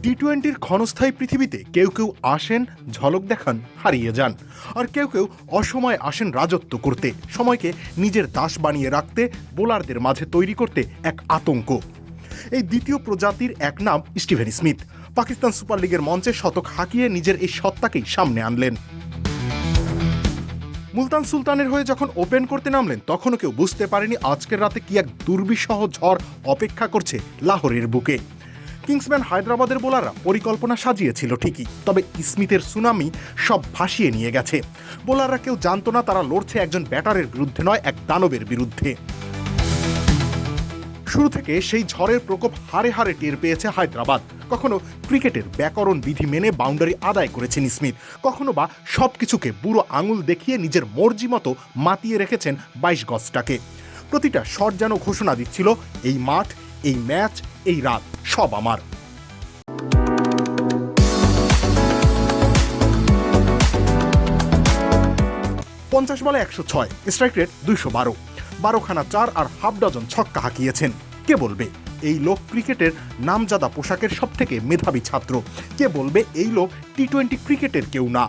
টি-20-র ক্ষণস্থায়ী পৃথিবীতে কেউ কেউ আসেন, ঝলক দেখান, হারিয়ে যান। আর কেউ কেউ অসময়ে আসেন রাজত্ব করতে, সময়কে নিজের দাস বানিয়ে রাখতে, বোলারদের মাঝে তৈরি করতে এক আতঙ্ক। এই দ্বিতীয় প্রজাতির এক নাম স্টিভেন স্মিথ। পাকিস্তান সুপার লিগের মঞ্চে শতক হাঁকিয়ে নিজের এই সত্তাকেই সামনে আনলেন। মুলতান সুলতানের হয়ে যখন ওপেন করতে নামলেন, তখনও কেউ বুঝতে পারেনি আজকের রাতে কি এক দুর্বিষহ ঝড় অপেক্ষা করছে লাহোরের বুকে। কিংসম্যান হায়দ্রাবাদের বোলাররা পরিকল্পনা সাজিয়েছিল ঠিকই, তবে স্মিথের সুনামি সব ভাসিয়ে নিয়ে গেছে। বোলাররা কেউ জানতো না তারা লড়ছে একজন ব্যাটারের বিরুদ্ধে নয়, এক দানবের বিরুদ্ধে। শুরু থেকে সেই ঝড়ের প্রকোপ হারে হারে টের পেয়েছে হায়দ্রাবাদ। কখনো ক্রিকেটের ব্যাকরণ বিধি মেনে বাউন্ডারি আদায় করেছেন স্মিথ, কখনো বা সবকিছুকে বুড়ো আঙুল দেখিয়ে নিজের মর্জি মতো মাতিয়ে রেখেছেন 22 গজটাকে। প্রতিটা শট যেন ঘোষণা দিচ্ছিল, এই মাঠ, এই ম্যাচ, এই রাত সব আমার। পঞ্চাশ বলে 106, স্ট্রাইক রেট 212, 12খানা 4 আর হাফ ডজন ছক্কা হাঁকিয়েছেন। কে বলবে এই লোক ক্রিকেটের নামজাদা পোশাকের সব থেকে মেধাবী ছাত্র? কে বলবে এই লোক টি-20 ক্রিকেটের কেউ না?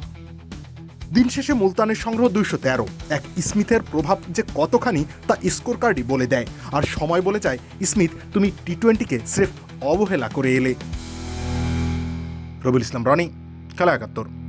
দিন শেষে মুলতানের সংগ্রহ 213। এক স্মিথের প্রভাব যে কতখানি তা স্কোর কার্ডই বলে দেয়। আর সময় বলে যায়, স্মিথ তুমি টি-20কে স্রেফ অবহেলা করে এলে। রবিউল ইসলাম রনি, খেলা 71।